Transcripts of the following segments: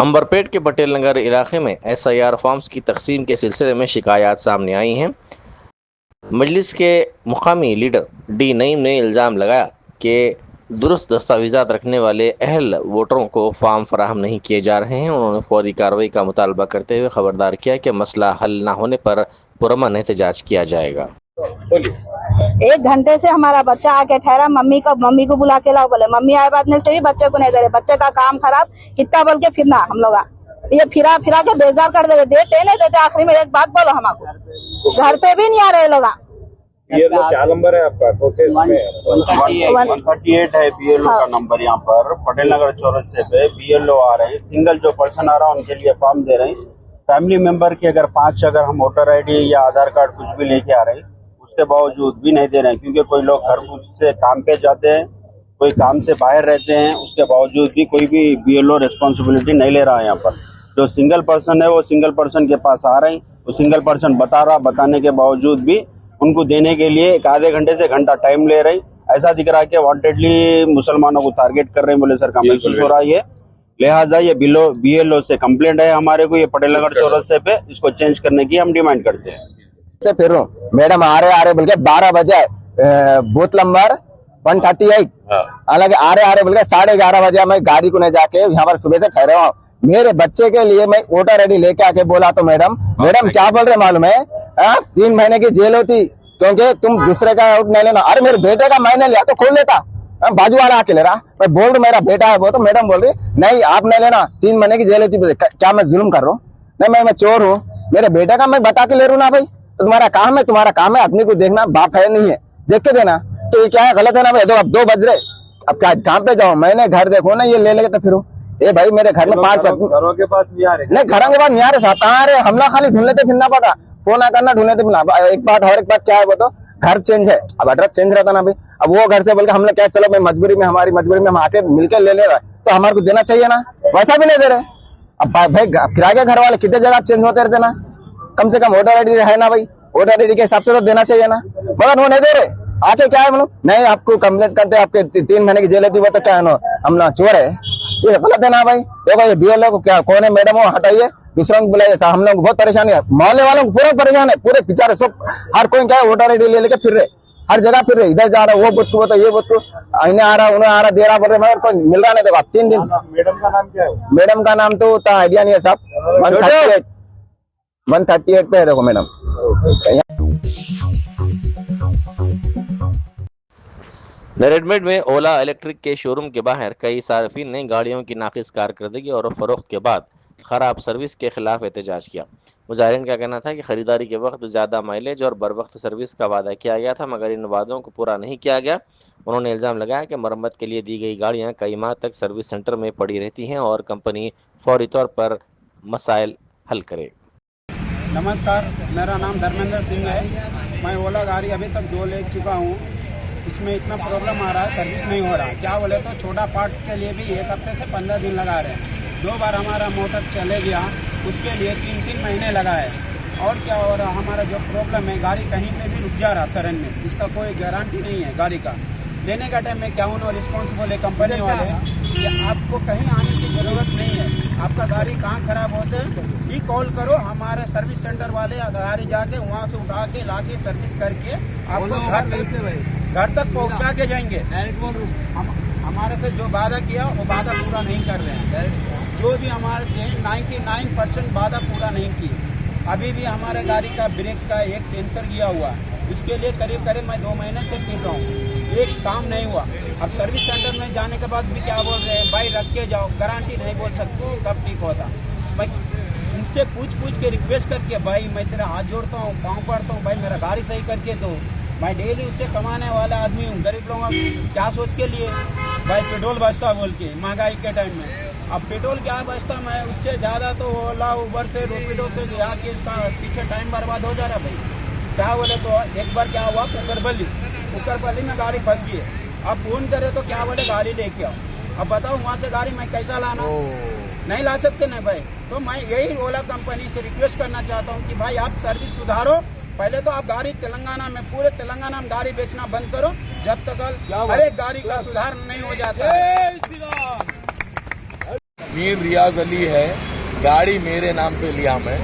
अंबरपेट के पटेल नगर इलाके में SIR फॉर्म्स की तकसीम के सिलसिले में शिकायत सामने आई हैं। मजलिस के मुकामी लीडर डी नईम ने इल्ज़ाम लगाया कि दुरुस्त दस्तावेज़ात रखने वाले अहल वोटरों को फॉर्म फराहम नहीं किए जा रहे हैं। उन्होंने फौरी कार्रवाई का मुतालबा करते हुए खबरदार किया कि मसला हल न होने पर पुरअमन एहतजाज किया जाएगा। 1 घंटे से हमारा बच्चा आके ठहरा, मम्मी को बुला के लाओ, बोले मम्मी आए बाद में से भी बच्चे को नहीं दे रहे, बच्चे का काम खराब, कितना बोल के फिरना हम लोग ये फिरा के बेजार कर देते नहीं देते। आखिरी में एक बात बोलो, हमको घर पे भी नहीं आ रहे लोग। BLO क्या नंबर है आपका? 138 है BLO का नंबर। यहाँ पर पटेल नगर चौराहे पे BLO आ रहे हैं, सिंगल जो पर्सन आ रहा है उनके लिए फॉर्म दे रहे हैं। फैमिली मेंबर की अगर 5 अगर हम वोटर ID या आधार कार्ड कुछ भी लेके आ रहे हैं, उसके बावजूद भी नहीं दे रहे हैं, क्योंकि कोई लोग घर से काम पे जाते हैं, कोई काम से बाहर रहते हैं, उसके बावजूद भी कोई भी BLO रिस्पॉन्सिबिलिटी नहीं ले रहा है। यहाँ पर जो सिंगल पर्सन है वो सिंगल पर्सन के पास आ रहे हैं, वो सिंगल पर्सन बताने के बावजूद भी उनको देने के लिए एक आधे घंटे से घंटा टाइम ले रही। ऐसा दिख रहा है कि वांटेडली मुसलमानों को टारगेट कर रहे हैं, बोले सर का महसूस हो रहा है। लिहाजा ये BLO से कंप्लेंट है हमारे को, ये पटेल नगर चौराहे पे, इसको चेंज करने की हम डिमांड करते हैं। फिर मैडम आ रहे बोल के 12 बजे बूथ नंबर 138 हालांकि आ रहे बोल के 11:30 बजे मैं गाड़ी को नहीं जाके यहाँ पर सुबह से ठहरे हुआ। मेरे बच्चे के लिए मैं वोटर ID लेके आके बोला तो मैडम क्या बोल रहे मालूम है, 3 महीने की जेल होती क्योंकि तुम दूसरे का आउट नहीं लेना। अरे मेरे बेटे का मैंने लिया तो खोल लेता, बाजू वाला आके ले रहा। मैं बोल रहा मेरा बेटा है वो, तो मैडम बोल रही नहीं आप नहीं लेना, 3 महीने की जेल होती। क्या मैं जुल्म कर रहा हूँ? नहीं मैं चोर हूँ, मेरे बेटे का मैं बता के ले रहा हूँ ना भाई। तो तुम्हारा काम है आदमी को देखना, बाप है नहीं है देख के देना। तो ये क्या है, गलत है ना भाई। अब 2 बज रहे, अब क्या काम पे जाओ, मैंने घर देखो ना, ये ले लेके तो फिर ये भाई मेरे घर में 5 घरों के पास नहीं आ रहे। नहीं घरों के पास नहीं आ रहे साहब, कहाँ आ रहे? हमला खाली ढूंढते फिरना पड़ा, फोन करना ढूंढते फिरना। एक बात क्या है वो तो घर चेंज है, अब एड्रेस चेंज रहता ना भाई। अब वो घर से बोल के हमने क्या, चलो भाई हमारी मजबूरी में हम आके मिलकर ले रहे, तो हमारे को देना चाहिए ना, वैसा भी नहीं दे रहे। अब भाई किराए के घर वाले कितने जगह चेंज होते रहते ना, कम से कम वोटर ID है ना भाई, वोटर ID के हिसाब से तो देना चाहिए ना, मगर वो नहीं दे रहे। आके क्या है मतलब, नहीं आपको कंप्लेंट करते आपके 3 महीने की जेल होती, वो तो क्या है ना, हम ना चोर है, ये गलत है ना भाई। देखो ये BLO को क्या कौन है मैडम, वो हटाइए, दूसरों को बुलाइए। हम लोग बहुत परेशानी है, मोहल्ले वालों को पूरा परेशान है, पूरे बेचारे सब, हर कोई क्या है वोटर ID ले लेके फिर रहे, हर जगह फिर रहे, इधर जा रहा वो बुत को तो ये बुत को इन्हें आ रहा उन्हें आ रहा, दे रहा बोल रहे, मगर कोई मिल रहा नहीं। देखो 3 दिन। मैडम का नाम क्या है? मैडम का नाम तो उतना आइडिया नहीं है साहब, 138 पे है देखो मैडम। नरेडमेंट में ओला इलेक्ट्रिक के शोरूम के बाहर कई सार्फिन ने गाड़ियों की नाकिस कारकर्दगी और फरोख्त के बाद ख़राब सर्विस के खिलाफ एहतजाज किया। मुजाहिरीन का कहना था कि ख़रीदारी के वक्त ज़्यादा माइलेज और बर वक्त सर्विस का वादा किया गया था, मगर इन वादों को पूरा नहीं किया गया। उन्होंने इल्ज़ाम लगाया कि मरम्मत के लिए दी गई गाड़ियाँ कई माह तक सर्विस सेंटर में पड़ी रहती हैं और कंपनी फौरी तौर पर मसाइल हल करे। नमस्कार, मेरा नाम धर्मेंद्र सिंह है। मैं ओला गाड़ी अभी तक 2 ले चुका हूँ। इसमें इतना प्रॉब्लम आ रहा है, सर्विस नहीं हो रहा। क्या बोले तो छोटा पार्ट के लिए भी 1 हफ्ते से 15 दिन लगा रहे हैं। 2 बार हमारा मोटर चले गया, उसके लिए 3-3 महीने लगाए। और क्या हो रहा, हमारा जो प्रॉब्लम है, गाड़ी कहीं पे भी रुक जा रहा सड़न में, इसका कोई गारंटी नहीं है गाड़ी का। लेने का टाइम में क्या उन्होंने रिस्पॉन्सिबल है कंपनी वाले कि आपको कहीं आने की जरूरत नहीं है, आपका गाड़ी कहाँ खराब होते ही कॉल करो, हमारे सर्विस सेंटर वाले गाड़ी जाके वहाँ से उठा के लाके सर्विस करके आपको घर तक पहुँचा के जाएंगे। हमारे से जो वादा किया वो वादा पूरा नहीं कर रहे हैं। जो भी हमारे से 99% वादा पूरा नहीं किए। अभी भी हमारे गाड़ी का ब्रेक का एक सेंसर गया हुआ, इसके लिए करीब मैं 2 महीने से फिर रहा हूँ, एक काम नहीं हुआ। अब सर्विस सेंटर में जाने के बाद भी क्या बोल रहे हैं, भाई रख के जाओ, गारंटी नहीं बोल सकते कब ठीक होता। भाई उनसे पूछ के रिक्वेस्ट करके, भाई मैं तेरा हाथ जोड़ता हूँ, पाँव पड़ता हूँ, भाई मेरा गाड़ी सही करके दो। मैं डेली उससे कमाने वाला आदमी हूँ, गरीब लोगों क्या सोच के लिए भाई पेट्रोल बचता बोल के महंगाई के टाइम में। अब पेट्रोल क्या बचता, मैं उससे ज़्यादा तो ओला उबर से रैपिडो से जाके इसका पीछे टाइम बर्बाद हो जा रहा भाई। क्या बोले तो एक बार क्या हुआ, कुकरबली में गाड़ी फंस गई। अब फोन करे तो क्या बोले गाड़ी लेके आओ। अब बताओ वहाँ से गाड़ी मैं कैसा लाना, नहीं ला सकते ना भाई। तो मैं यही ओला कंपनी से रिक्वेस्ट करना चाहता हूँ कि भाई आप सर्विस सुधारो। पहले तो आप गाड़ी तेलंगाना में, पूरे तेलंगाना में गाड़ी बेचना बंद करो, जब तक हर एक गाड़ी का सुधार नहीं हो जाता है। मीर रियाज अली है, गाड़ी मेरे नाम पे लिया मैं।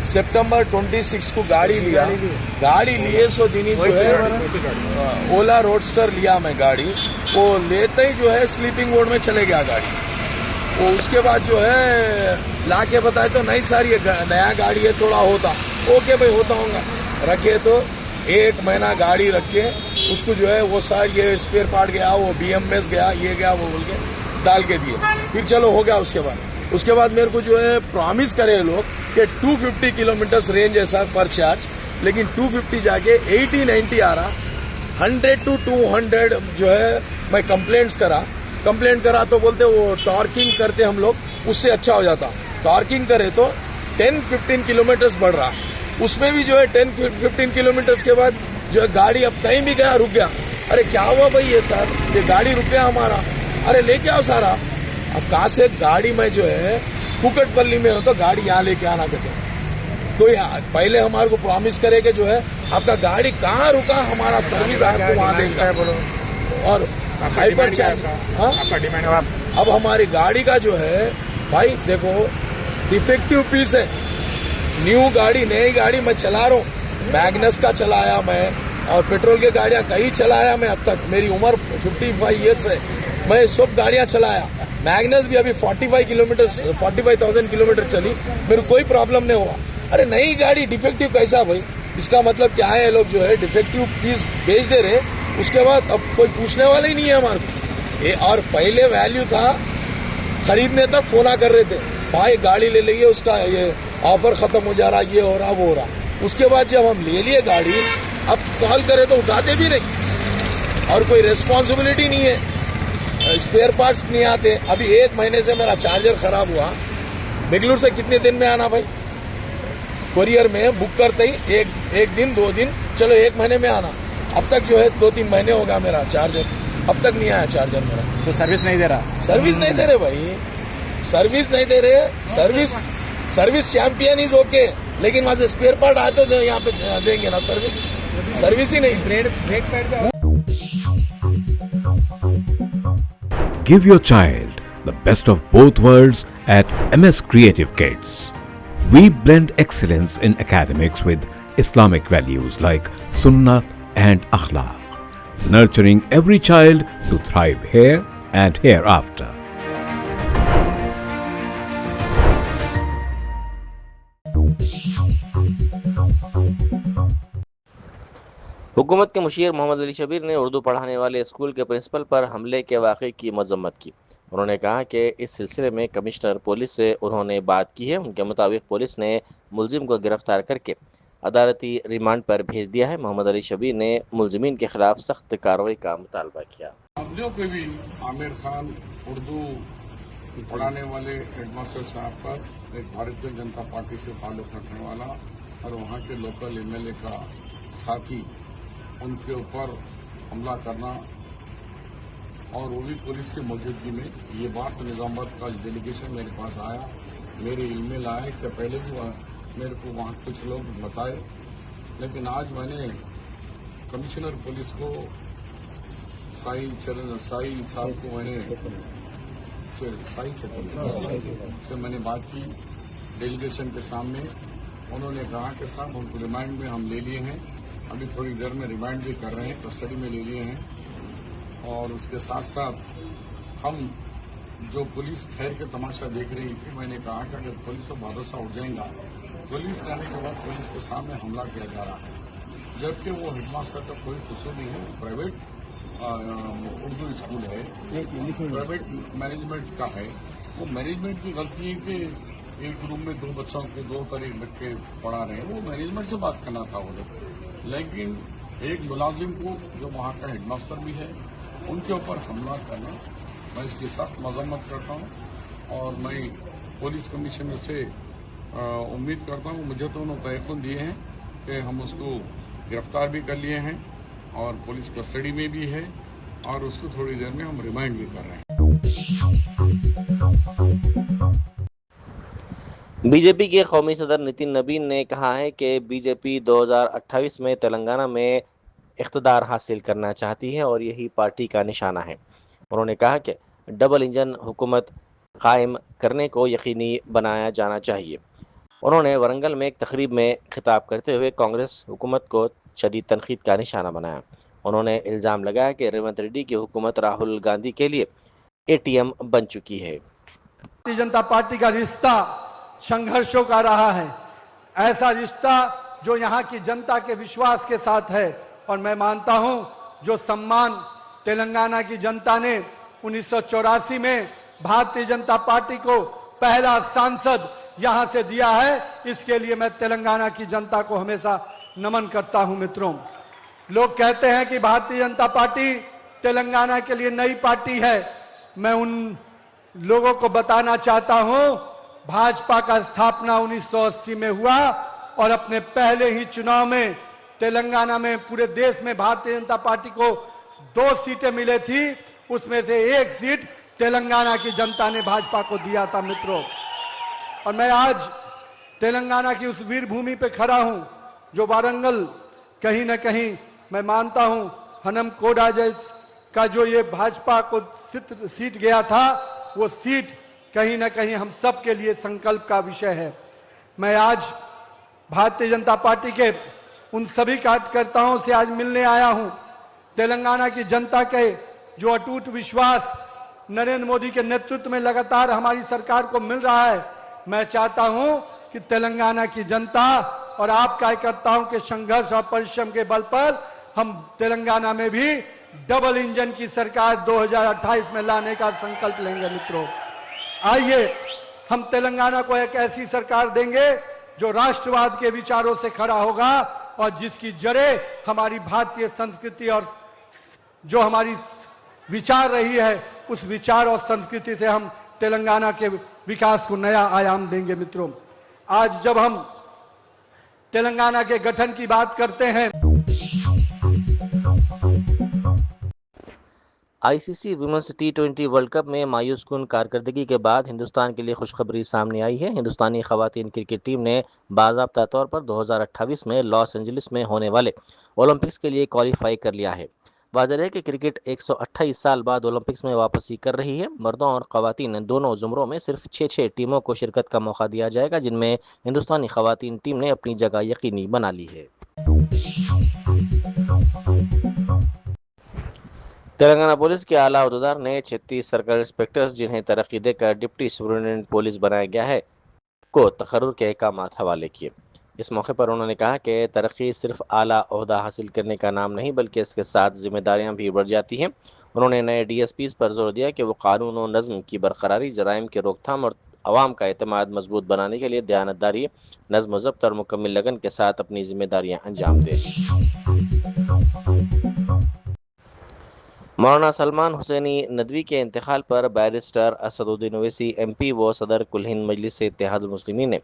सितंबर 26 को गाड़ी लिया, गाड़ी लिए सो दिन ही जो है ओला रोडस्टर लिया मैं गाड़ी। वो लेते ही जो है स्लीपिंग मोड में चले गया गाड़ी। वो उसके बाद जो है लाके बताए तो नहीं सर ये नया गाड़ी है, थोड़ा होता। ओके भाई होता होगा। रखे तो 1 महीना गाड़ी रखे, उसको जो है वो सर ये स्पेयर पार्ट गया, वो BMS गया, ये गया, वो बोल के डाल के दिए। फिर चलो हो गया। उसके बाद मेरे को जो है प्रॉमिस करे लोग कि 250 किलोमीटर रेंज है सर पर चार्ज, लेकिन 250 जाके 80-90 आ रहा। 100 to 200 जो है मैं कंप्लेंट करा तो बोलते वो टॉर्किंग करते हम लोग, उससे अच्छा हो जाता। टॉर्किंग करे तो 10-15 किलोमीटर बढ़ रहा, उसमें भी जो है 10-15 किलोमीटर के बाद जो है गाड़ी अब कहीं भी गया रुक गया। अरे क्या हुआ भाई ये सर, ये गाड़ी रुक गया हमारा, अरे लेके आओ सारा। अब कहा से गाड़ी में जो है कुकटपल्ली में हो तो गाड़ी यहाँ लेके आना कहते। कोई पहले हमारे को प्रॉमिस करे कि जो है आपका गाड़ी कहाँ रुका, हमारा सर्विस आपको वहाँ देगा और हाइपर चार्ज। आपका डिमांड अब हमारी गाड़ी का जो है भाई देखो डिफेक्टिव पीस है। न्यू गाड़ी, नई गाड़ी मैं चला रहा हूँ, मैग्नस का चलाया मैं और पेट्रोल की गाड़ियां कई चलाया मैं। अब तक मेरी उम्र 55 ईयर्स है, मैं सब गाड़ियां चलाया। मैग्नस भी अभी 45,000 किलोमीटर चली, मेरे कोई प्रॉब्लम नहीं हुआ। अरे नई गाड़ी डिफेक्टिव कैसा भाई? इसका मतलब क्या है, लोग जो है डिफेक्टिव पीस बेच दे रहे, उसके बाद अब कोई पूछने वाला ही नहीं है हमारे को। और पहले वैल्यू था, खरीदने तक फोना कर रहे थे भाई गाड़ी ले लीजिए, उसका ये ऑफर खत्म हो जा रहा, ये हो रहा वो हो रहा। उसके बाद जब हम ले लिए गाड़ी, अब कॉल करे तो उठाते भी नहीं और कोई रेस्पॉन्सिबिलिटी नहीं है, स्पेयर पार्ट्स नहीं आते। अभी 1 महीने से मेरा चार्जर खराब हुआ, बेंगलुरु से कितने दिन में आना भाई? कोरियर में बुक करते ही एक दिन 2 दिन, चलो 1 महीने में आना। अब तक जो है 2-3 महीने होगा मेरा चार्जर, अब तक नहीं आया चार्जर मेरा। तो सर्विस नहीं दे रहा? सर्विस नहीं दे रहे भाई, सर्विस नहीं दे रहे। सर्विस चैंपियन इज ओके, लेकिन वहां से स्पेयर पार्ट आए तो यहाँ पे देंगे ना सर्विस ही नहीं। Brake pad Give your child the best of both worlds at MS Creative Kids. We blend excellence in academics with Islamic values like Sunnah and Akhlaq, nurturing every child to thrive here and hereafter. हुकूमत के मुशीर मोहम्मद अली शबीर ने उर्दू पढ़ाने वाले school के principal पर हमले के वाक़े की मजम्मत की। उन्होंने कहा कि इस सिलसिले में कमिश्नर पुलिस से उन्होंने बात की है। उनके मुताबिक पुलिस ने मुलजिम को गिरफ्तार करके अदालती रिमांड पर भेज दिया है। मोहम्मद अली शबीर ने मुलजिमीन के खिलाफ सख्त कार्रवाई का मुतालबा किया। हमलों के भी आमिर खान उर्दू पढ़ाने वाले हेडमास्टर साहब पर एक भारतीय जनता पार्टी से ताल्लुक रखने वाला और वहां के लोकल MLA का साथी, उनके ऊपर हमला करना और वो भी पुलिस की मौजूदगी में। ये बात निजामाबाद का डेलीगेशन मेरे पास आया, मेरे इल्म में लाया। इससे पहले भी मेरे को वहां कुछ लोग बताए, लेकिन आज मैंने कमिश्नर पुलिस को साई साहब को से मैंने बात की डेलीगेशन के सामने। उन्होंने कहा कि साहब उनको रिमांड में हम ले लिए हैं, अभी थोड़ी देर में रिमांड भी कर रहे हैं, कस्टडी में ले लिए हैं। और उसके साथ साथ हम जो पुलिस ठहर के तमाशा देख रही थी, मैंने कहा कि अगर पुलिस को भरोसा उठ जाएगा, पुलिस आने के बाद पुलिस के सामने हमला किया जा रहा है, जबकि वो हेडमास्टर का कोई कसूर नहीं है। प्राइवेट उर्दू स्कूल है, प्राइवेट मैनेजमेंट का है। वो मैनेजमेंट की गलती है कि एक रूम में 2 बच्चों को 2 तरह बच्चे पढ़ा रहे हैं, वो मैनेजमेंट से बात करना था वो लोग। लेकिन एक मुलाजिम को जो वहाँ का हेडमास्टर भी है, उनके ऊपर हमला करना, मैं इसकी सख्त मजम्मत करता हूँ। और मैं पुलिस कमिश्नर से उम्मीद करता हूँ, मुझे तो उन्होंने तयक़ुन दिए हैं कि हम उसको गिरफ्तार भी कर लिए हैं और पुलिस कस्टडी में भी है और उसको थोड़ी देर में हम रिमांड भी कर रहे हैं। बीजेपी के कौमी सदर नितिन नबीन ने कहा है कि बीजेपी 2028 में तेलंगाना में इख्तिदार हासिल करना चाहती है और यही पार्टी का निशाना है। उन्होंने कहा कि डबल इंजन हुकूमत कायम करने को यकीनी बनाया जाना चाहिए। उन्होंने वरंगल में एक तकरीब में खिताब करते हुए कांग्रेस हुकूमत को शदीद तनकीद का निशाना बनाया। उन्होंने इल्ज़ाम लगाया कि रेवंत रेड्डी की हुकूमत राहुल गांधी के लिए ATM बन चुकी है। भारतीय जनता पार्टी का रिश्ता संघर्षों का रहा है, ऐसा रिश्ता जो यहाँ की जनता के विश्वास के साथ है। और मैं मानता हूँ जो सम्मान तेलंगाना की जनता ने 1984 में भारतीय जनता पार्टी को पहला सांसद यहाँ से दिया है, इसके लिए मैं तेलंगाना की जनता को हमेशा नमन करता हूँ। मित्रों, लोग कहते हैं कि भारतीय जनता पार्टी तेलंगाना के लिए नई पार्टी है। मैं उन लोगों को बताना चाहता हूं, भाजपा का स्थापना 1980 में हुआ और अपने पहले ही चुनाव में तेलंगाना में पूरे देश में भारतीय जनता पार्टी को 2 सीटें मिली थी, उसमें से 1 सीट तेलंगाना की जनता ने भाजपा को दिया था। मित्रों, और मैं आज तेलंगाना की उस वीर भूमि पे खड़ा हूं जो वारंगल कहीं ना कहीं मैं मानता हूं हनम कोडा का जो ये भाजपा को सीट गया था, वो सीट कहीं ना कहीं हम सब के लिए संकल्प का विषय है। मैं आज भारतीय जनता पार्टी के उन सभी कार्यकर्ताओं से आज मिलने आया हूं। तेलंगाना की जनता के जो अटूट विश्वास नरेंद्र मोदी के नेतृत्व में लगातार हमारी सरकार को मिल रहा है, मैं चाहता हूं कि तेलंगाना की जनता और आप कार्यकर्ताओं के संघर्ष और परिश्रम के बल पर हम तेलंगाना में भी डबल इंजन की सरकार 2028 में लाने का संकल्प लेंगे। मित्रों, आइए हम तेलंगाना को एक ऐसी सरकार देंगे जो राष्ट्रवाद के विचारों से खड़ा होगा और जिसकी जड़ें हमारी भारतीय संस्कृति और जो हमारी विचार रही है, उस विचार और संस्कृति से हम तेलंगाना के विकास को नया आयाम देंगे। मित्रों, आज जब हम तेलंगाना के गठन की बात करते हैं, ICC women's T20 world cup में मायूस कुन कारकर्दगी के बाद हिंदुस्तान के लिए खुशखबरी सामने आई है। हिंदुस्तानी खवातीन क्रिकेट टीम ने बाज़ाब्ता तौर पर 2028 में लॉस एंजलिस में होने वाले ओलंपिक्स के लिए क्वालिफाई कर लिया है। वाज़ेह है कि क्रिकेट 128 साल बाद ओलंपिक्स में वापसी कर रही है। मर्दों और खवातीन दोनों जुमरों में सिर्फ 6 टीमों को शिरकत का मौका दिया जाएगा, जिनमें हिंदुस्तानी खवातीन टीम ने अपनी जगह यकीनी बना ली है। तेलंगाना पुलिस के आला अहदेदार ने 36 सर्कल इंस्पेक्टर्स, जिन्हें तरक्की देकर डिप्टी सुपरिटेंडेंट पुलिस बनाया गया है, को तकर्रुर के अहकाम हवाले किए। इस मौके पर उन्होंने कहा कि तरक्की सिर्फ आला ओहदा हासिल करने का नाम नहीं, बल्कि इसके साथ जिम्मेदारियां भी बढ़ जाती हैं। उन्होंने नए DSPs पर जोर दिया कि वो कानून और नज़्म की बरकरारी, जराइम की रोकथाम और अवाम का एतमाद मजबूत बनाने के लिए दयानतदारी, नज़्म ज़ब्त और मुकम्मल लगन के साथ अपनी जिम्मेदारियां अंजाम दें। मौलाना सलमान हुसैनी नदवी के इंतकाल पर बैरिस्टर असदुद्दीन ओवैसी MP व सदर कुल हिंद मजलिस इत्तेहादुल मुस्लिमीन ने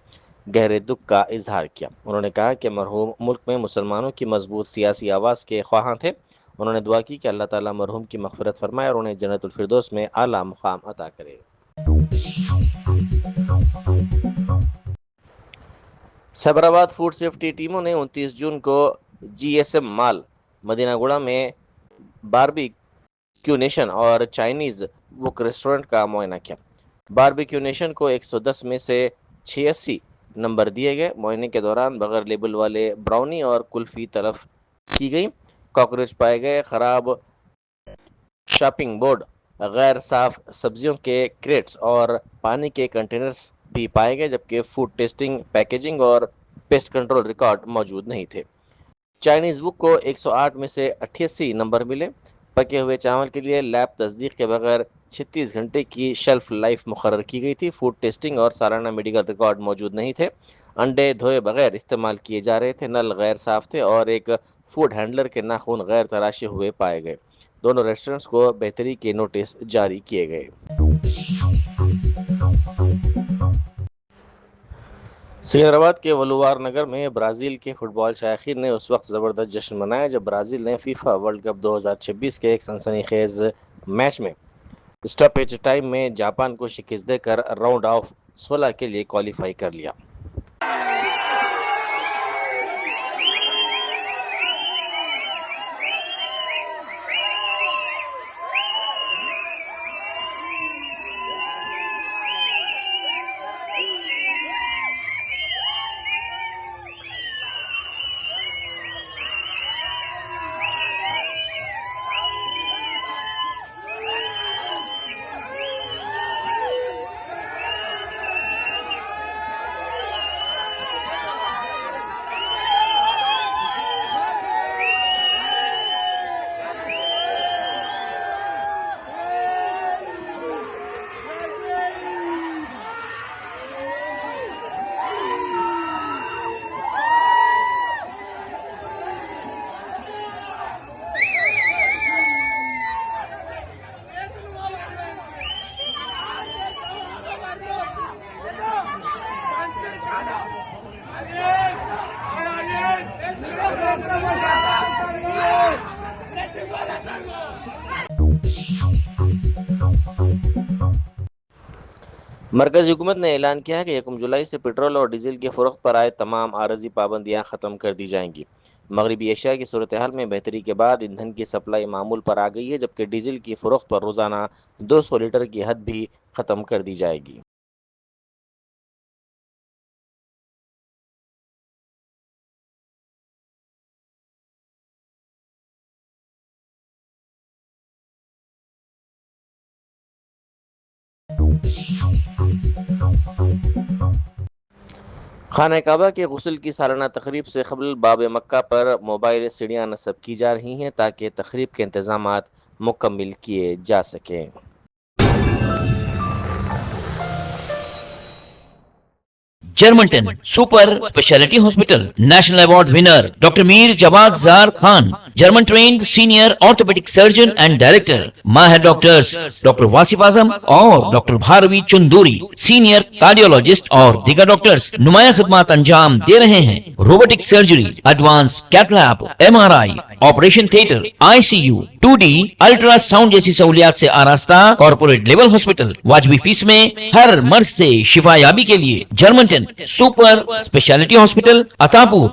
गहरे दुख का इजहार किया। उन्होंने कहा कि मरहूम मुल्क में मुसलमानों की मजबूत सियासी आवाज़ के ख्वाहां थे। उन्होंने दुआ की कि अल्लाह ताला मरहूम की मग़फ़िरत फरमाए और उन्हें जन्नतुल फिरदौस में आला मुकाम अता करे। साबराबाद फूड सेफ्टी टीमों ने 29 जून को GSM मॉल मदीनागुड़ा में बारबेक्यू नेशन और चाइनीज़ बुक रेस्टोरेंट का मुआयना किया। बारबेक्यू नेशन को 110 में से 86 नंबर दिए गए। मुआयने के दौरान बगैर लेबल वाले ब्राउनी और कुल्फ़ी तलब की गई। कॉकरोच पाए गए, ख़राब शॉपिंग बोर्ड, गैर साफ सब्जियों के क्रेट्स और पानी के कंटेनर्स भी पाए गए, जबकि फूड टेस्टिंग, पैकेजिंग और पेस्ट कंट्रोल रिकॉर्ड मौजूद नहीं थे। चाइनीज़ बुक को 108 में से 88 नंबर मिले। पके हुए चावल के लिए लैब तस्दीक के बगैर 36 घंटे की शेल्फ लाइफ मुकर्रर की गई थी। फूड टेस्टिंग और सालाना मेडिकल रिकॉर्ड मौजूद नहीं थे। अंडे धोए बगैर इस्तेमाल किए जा रहे थे। नल गैर साफ थे और एक फूड हैंडलर के नाखून गैर तराशे हुए पाए गए। दोनों रेस्टोरेंट्स को बेहतरी के नोटिस जारी किए गए। सिकंदराबाद के वलुवार नगर में ब्राज़ील के फुटबॉल शायकीन ने उस वक्त ज़बरदस्त जश्न मनाया जब ब्राज़ील ने फीफा वर्ल्ड कप 2026 के एक सनसनीखेज मैच में स्टॉपेज टाइम में जापान को शिकस्त देकर राउंड ऑफ 16 के लिए क्वालिफाई कर लिया। मरकजी हुकूमत ने ऐलान किया है कि 1 जुलाई से पेट्रोल और डीजल की फरोख्त पर आए तमाम आरजी पाबंदियां ख़त्म कर दी जाएंगी। मगरबी एशिया की सूरत हाल में बेहतरी के बाद ईंधन की सप्लाई मामूल पर आ गई है, जबकि डीजल की फरोख्त पर रोज़ाना 200 लीटर की हद भी ख़त्म कर दी जाएगी। खाना काबा के गुस्ल की सालाना तकरीब से कबल बाब मक्का पर मोबाइल सीढ़ियाँ नस्ब की जा रही हैं ताकि तकरीब के इंतजामात मुकम्मल किए जा सकें। जर्मनटन super speciality hospital national award winner doctor Mir Jawad Zar Khan, German trained senior orthopaedic surgeon and director, माहिर डॉक्टर्स डॉक्टर वासिफ आजम और doctor Bharvi Chanduri, senior cardiologist और दीगर डॉक्टर्स नुमाया खिदमत अंजाम दे रहे हैं। Robotic surgery, advance cath lab, MRI, operation theatre, ICU, 2D ultrasound जैसी सहूलियात से आरास्ता कॉर्पोरेट लेवल हॉस्पिटल। वाजबी फीस में हर मर्ज से शिफायाबी के लिए Germanton super speciality hospital, Attapur,